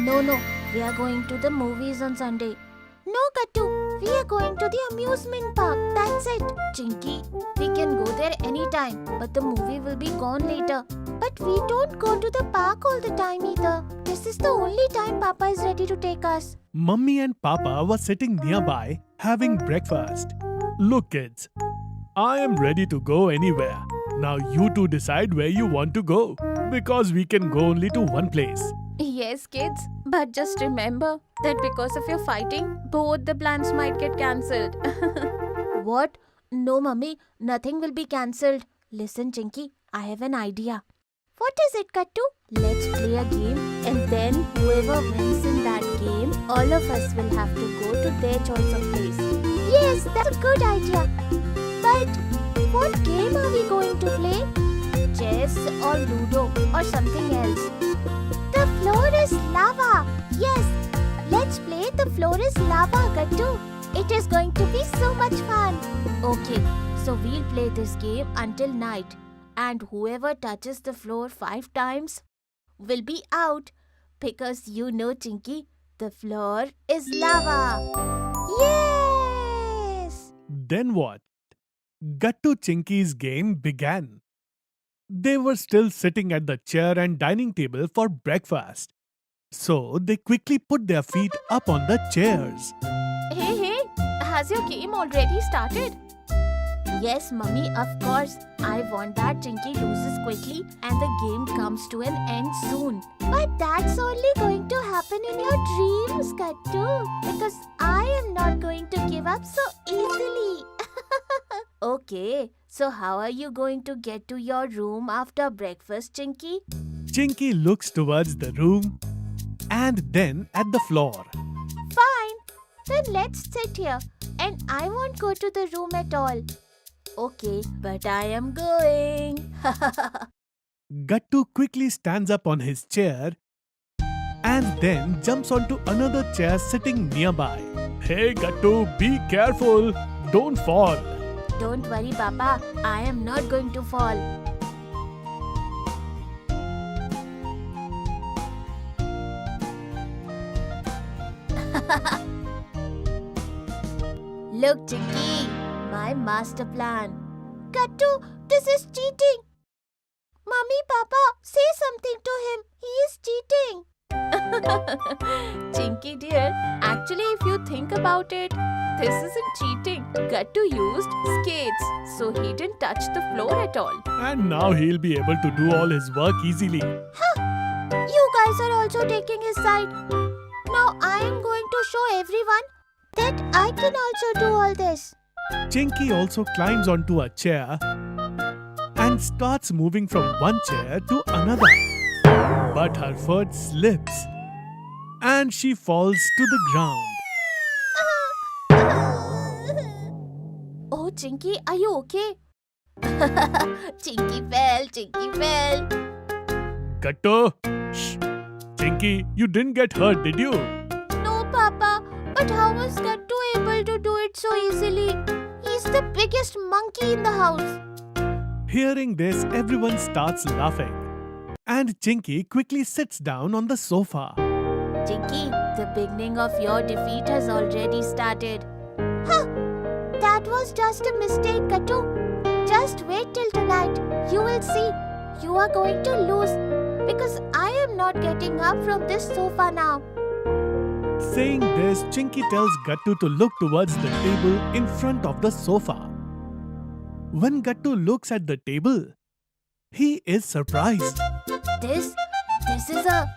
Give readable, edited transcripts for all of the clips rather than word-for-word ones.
No, we are going to the movies on Sunday. No, Kattu, we are going to the amusement park. That's it. Chinky, we can go there anytime, but the movie will be gone later. But we don't go to the park all the time either. This is the only time Papa is ready to take us. Mummy and Papa were sitting nearby having breakfast. Look, kids, I am ready to go anywhere. Now you two decide where you want to go, because we can go only to one place. Yes, kids, but just remember that because of your fighting, both the plans might get cancelled. What? No, Mummy, nothing will be cancelled. Listen, Chinky, I have an idea. What is it, Kattu? Let's play a game, and then whoever wins in that game, all of us will have to go to their choice of place. Yes, that's a good idea. But what game are we going to play? Chess or Ludo or something else? The floor is lava. Yes, let's play The Floor is Lava, Kattu. It is going to be so much fun. Okay, so we'll play this game until night. And whoever touches the floor 5 times will be out. Because you know, Chinky, the floor is lava. Yes! Then what? Gattu Chinky's game began. They were still sitting at the chair and dining table for breakfast. So they quickly put their feet up on the chairs. Hey, has your game already started? Yes, Mummy, of course. I want that Chinky loses quickly and the game comes to an end soon. But that's only going to happen in your dreams, Kattu. Because I am not going to give up so easily. Okay, so how are you going to get to your room after breakfast, Chinky? Chinky looks towards the room and then at the floor. Fine, then let's sit here. And I won't go to the room at all. Okay, but I am going. Gattu quickly stands up on his chair and then jumps onto another chair sitting nearby. Hey Gattu, be careful. Don't fall. Don't worry, Papa. I am not going to fall. Look, Chinky, my master plan. Kattu, this is cheating. Mummy, Papa, say something to him. He is cheating. Chinky dear, actually if you think about it, this isn't cheating. Gattu used skates, so he didn't touch the floor at all. And now he'll be able to do all his work easily. You guys are also taking his side. Now I am going to show everyone that I can also do all this. Chinky also climbs onto a chair and starts moving from one chair to another. But her foot slips and she falls to the ground. Oh, Chinky, are you okay? Chinky fell. Gattu! Shh! Chinky, you didn't get hurt, did you? No, Papa. But how was Kattu able to do it so easily? He's the biggest monkey in the house. Hearing this, everyone starts laughing. And Chinky quickly sits down on the sofa. Chinky, the beginning of your defeat has already started. Huh! That was just a mistake, Kattu. Just wait till tonight. You will see. You are going to lose. Because I am not getting up from this sofa now. Saying this, Chinky tells Gattu to look towards the table in front of the sofa. When Gattu looks at the table, he is surprised. This is a...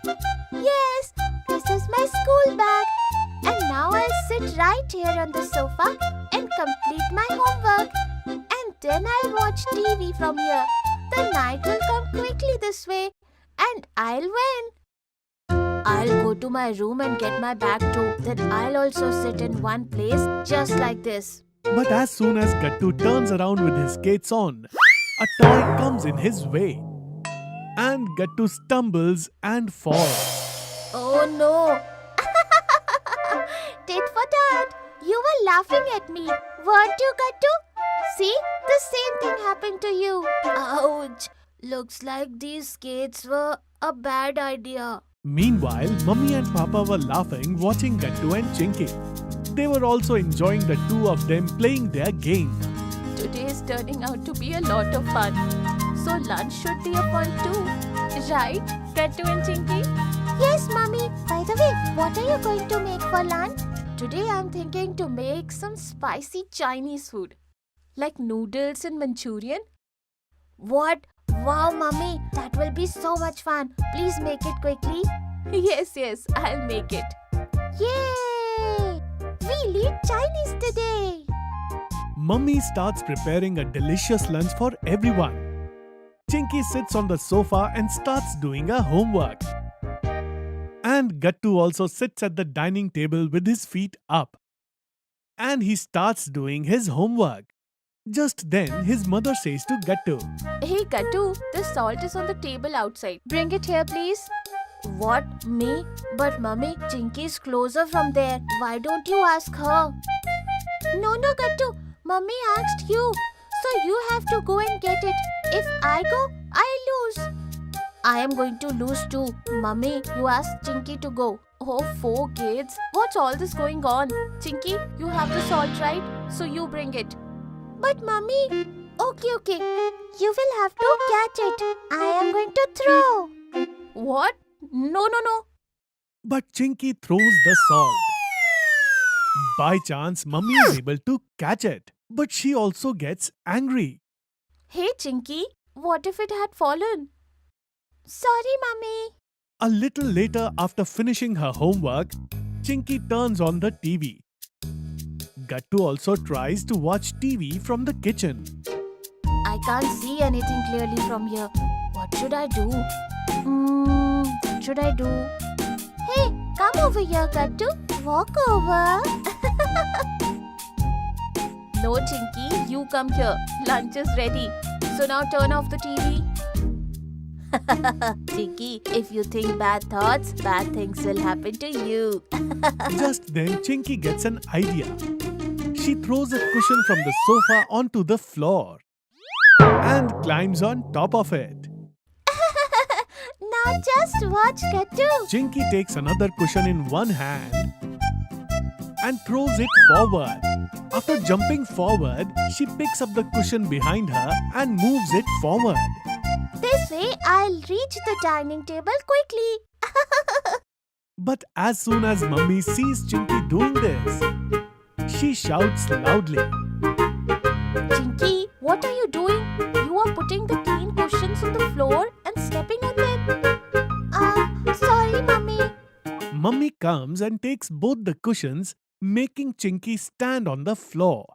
Yes, this is my school bag. And now I'll sit right here on the sofa and complete my homework. And then I'll watch TV from here. The night will come quickly this way. And I'll win. I'll go to my room and get my bag too. Then I'll also sit in one place just like this. But as soon as Gattu turns around with his skates on, a toy comes in his way. And Gattu stumbles and falls. Oh no! Tit for tat! You were laughing at me, weren't you, Gattu? See? The same thing happened to you. Ouch! Looks like these skates were a bad idea. Meanwhile, Mummy and Papa were laughing watching Gattu and Chinky. They were also enjoying the two of them playing their game. Today is turning out to be a lot of fun. So lunch should be a fun too. Right, Gattu and Chinky? Yes, Mummy. By the way, what are you going to make for lunch? Today I'm thinking to make some spicy Chinese food. Like noodles and Manchurian. What? Wow, Mummy. That will be so much fun. Please make it quickly. Yes, I'll make it. Yay! We'll eat Chinese today. Mummy starts preparing a delicious lunch for everyone. Chinky sits on the sofa and starts doing her homework. And Gattu also sits at the dining table with his feet up. And he starts doing his homework. Just then, his mother says to Gattu, Hey Gattu, the salt is on the table outside. Bring it here, please. What? Me? But Mummy, Chinky is closer from there. Why don't you ask her? No, Gattu. Mummy asked you. So you have to go and get it. If I go, I lose. I am going to lose too. Mummy, you asked Chinky to go. Oh, 4 kids. What's all this going on? Chinky, you have the salt, right? So you bring it. But Mummy... Okay. You will have to catch it. I am going to throw. What? No. but Chinky throws the salt. By chance, Mummy is able to catch it. But she also gets angry. Hey Chinky, what if it had fallen? Sorry, Mummy. A little later, after finishing her homework, Chinky turns on the TV. Gattu also tries to watch TV from the kitchen. I can't see anything clearly from here. What should I do? What should I do? Hey, come over here, Gattu. Walk over. No, Chinky, you come here. Lunch is ready. So now turn off the TV. Chinky, if you think bad thoughts, bad things will happen to you. Just then, Chinky gets an idea. She throws a cushion from the sofa onto the floor and climbs on top of it. Now just watch, Gattu. Chinky takes another cushion in one hand and throws it forward. After jumping forward, she picks up the cushion behind her and moves it forward. This way, I'll reach the dining table quickly. But as soon as Mummy sees Chinky doing this, she shouts loudly. Chinky, what are you doing? You are putting the clean cushions on the floor and stepping on them. Sorry, Mummy. Mummy comes and takes both the cushions, making Chinky stand on the floor.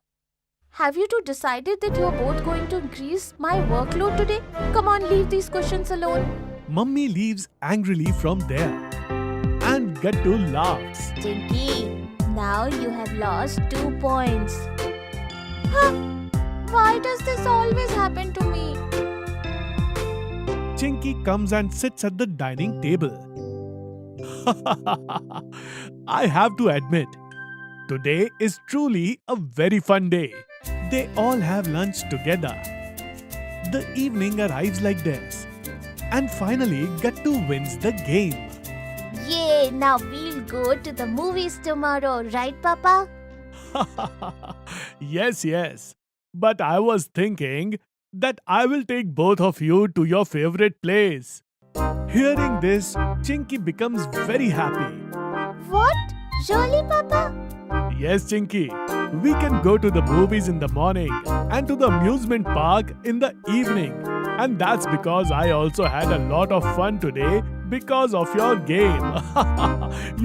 Have you two decided that you're both going to increase my workload today? Come on, leave these cushions alone. Mummy leaves angrily from there. And Gattu laughs. Chinky, now you have lost 2 points. Huh? Why does this always happen to me? Chinky comes and sits at the dining table. I have to admit, today is truly a very fun day. They all have lunch together. The evening arrives like this. And finally, Gattu wins the game. Yay, now we'll go to the movies tomorrow, right, Papa? Yes. But I was thinking that I will take both of you to your favorite place. Hearing this, Chinky becomes very happy. What? Really, Papa? Yes, Chinky. We can go to the movies in the morning and to the amusement park in the evening. And that's because I also had a lot of fun today because of your game. You